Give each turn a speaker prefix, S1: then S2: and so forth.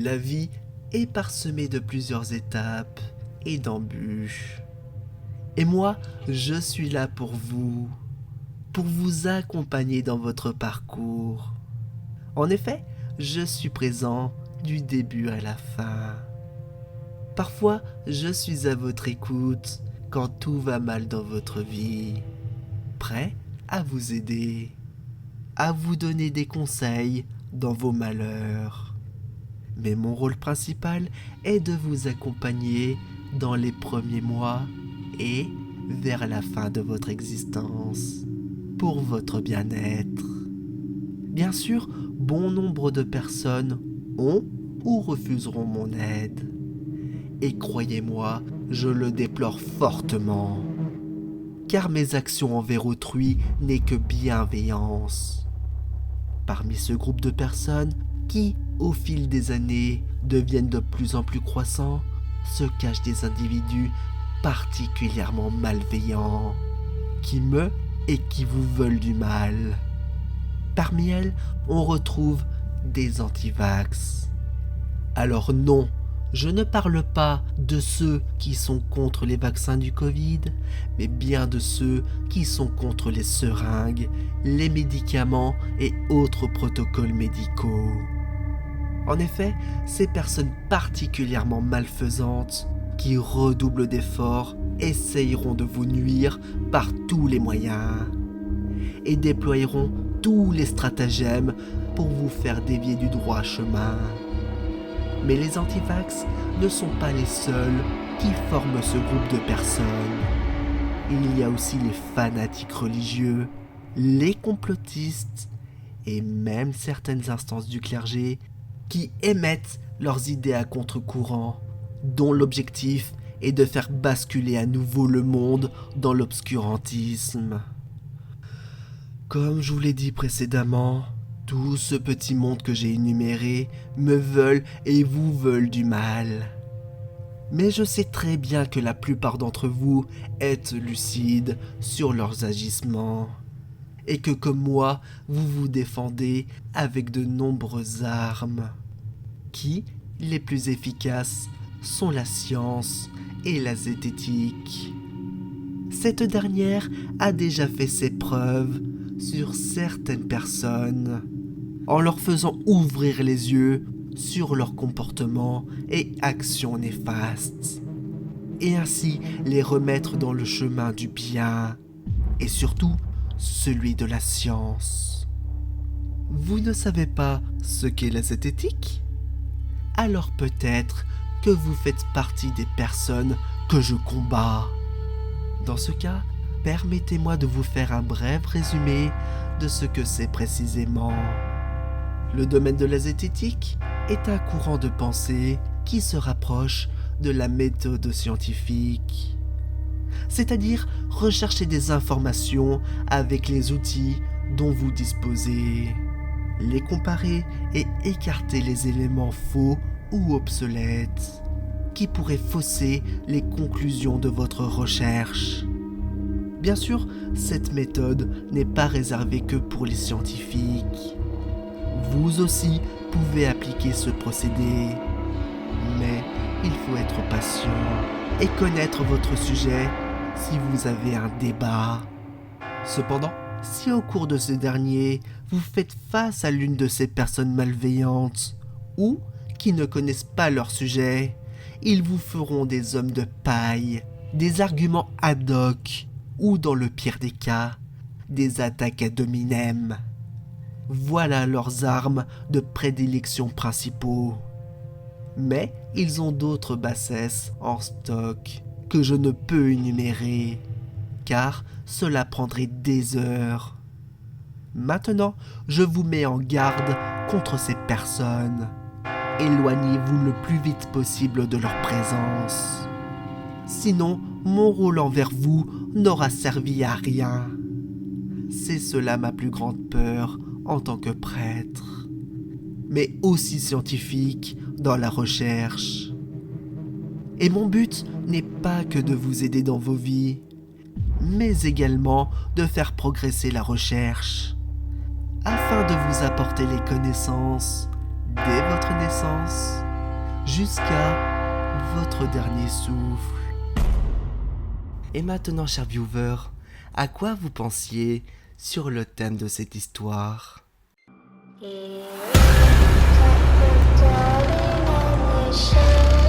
S1: La vie est parsemée de plusieurs étapes et d'embûches. Et moi, je suis là pour vous accompagner dans votre parcours. En effet, je suis présent du début à la fin. Parfois, je suis à votre écoute quand tout va mal dans votre vie, prêt à vous aider, à vous donner des conseils dans vos malheurs. Mais mon rôle principal est de vous accompagner dans les premiers mois et vers la fin de votre existence, pour votre bien-être. Bien sûr, bon nombre de personnes ont ou refuseront mon aide. Et croyez-moi, je le déplore fortement. Car mes actions envers autrui n'est que bienveillance. Parmi ce groupe de personnes qui, au fil des années, deviennent de plus en plus croissants, se cachent des individus particulièrement malveillants, qui me et qui vous veulent du mal. Parmi elles, on retrouve des antivax. Alors non, je ne parle pas de ceux qui sont contre les vaccins du Covid, mais bien de ceux qui sont contre les seringues, les médicaments et autres protocoles médicaux. En effet, ces personnes particulièrement malfaisantes qui redoublent d'efforts essayeront de vous nuire par tous les moyens et déploieront tous les stratagèmes pour vous faire dévier du droit chemin. Mais les antivax ne sont pas les seuls qui forment ce groupe de personnes. Il y a aussi les fanatiques religieux, les complotistes et même certaines instances du clergé qui émettent leurs idées à contre-courant, dont l'objectif est de faire basculer à nouveau le monde dans l'obscurantisme. Comme je vous l'ai dit précédemment, tout ce petit monde que j'ai énuméré me veulent et vous veulent du mal. Mais je sais très bien que la plupart d'entre vous êtes lucides sur leurs agissements et que comme moi, vous vous défendez avec de nombreuses armes qui, les plus efficaces, sont la science et la zététique. Cette dernière a déjà fait ses preuves sur certaines personnes, en leur faisant ouvrir les yeux sur leurs comportements et actions néfastes, et ainsi les remettre dans le chemin du bien, et surtout celui de la science. Vous ne savez pas ce qu'est la zététique ? Alors peut-être que vous faites partie des personnes que je combats. Dans ce cas, permettez-moi de vous faire un bref résumé de ce que c'est précisément. Le domaine de la zététique est un courant de pensée qui se rapproche de la méthode scientifique. C'est-à-dire rechercher des informations avec les outils dont vous disposez, les comparer et écarter les éléments faux ou obsolètes qui pourraient fausser les conclusions de votre recherche. Bien sûr, cette méthode n'est pas réservée que pour les scientifiques. Vous aussi pouvez appliquer ce procédé, mais il faut être patient et connaître votre sujet si vous avez un débat. Cependant, si au cours de ce dernier, vous faites face à l'une de ces personnes malveillantes ou qui ne connaissent pas leur sujet, ils vous feront des hommes de paille, des arguments ad hoc ou, dans le pire des cas, des attaques ad hominem. Voilà leurs armes de prédilection principaux. Mais ils ont d'autres bassesses en stock que je ne peux énumérer, car cela prendrait des heures. Maintenant, je vous mets en garde contre ces personnes. Éloignez-vous le plus vite possible de leur présence. Sinon, mon rôle envers vous n'aura servi à rien. C'est cela ma plus grande peur en tant que prêtre, mais aussi scientifique dans la recherche. Et mon but n'est pas que de vous aider dans vos vies, mais également de faire progresser la recherche, afin de vous apporter les connaissances dès votre naissance jusqu'à votre dernier souffle. Et maintenant, chers viewers, à quoi vous pensiez sur le thème de cette histoire?
S2: Darling, I miss you.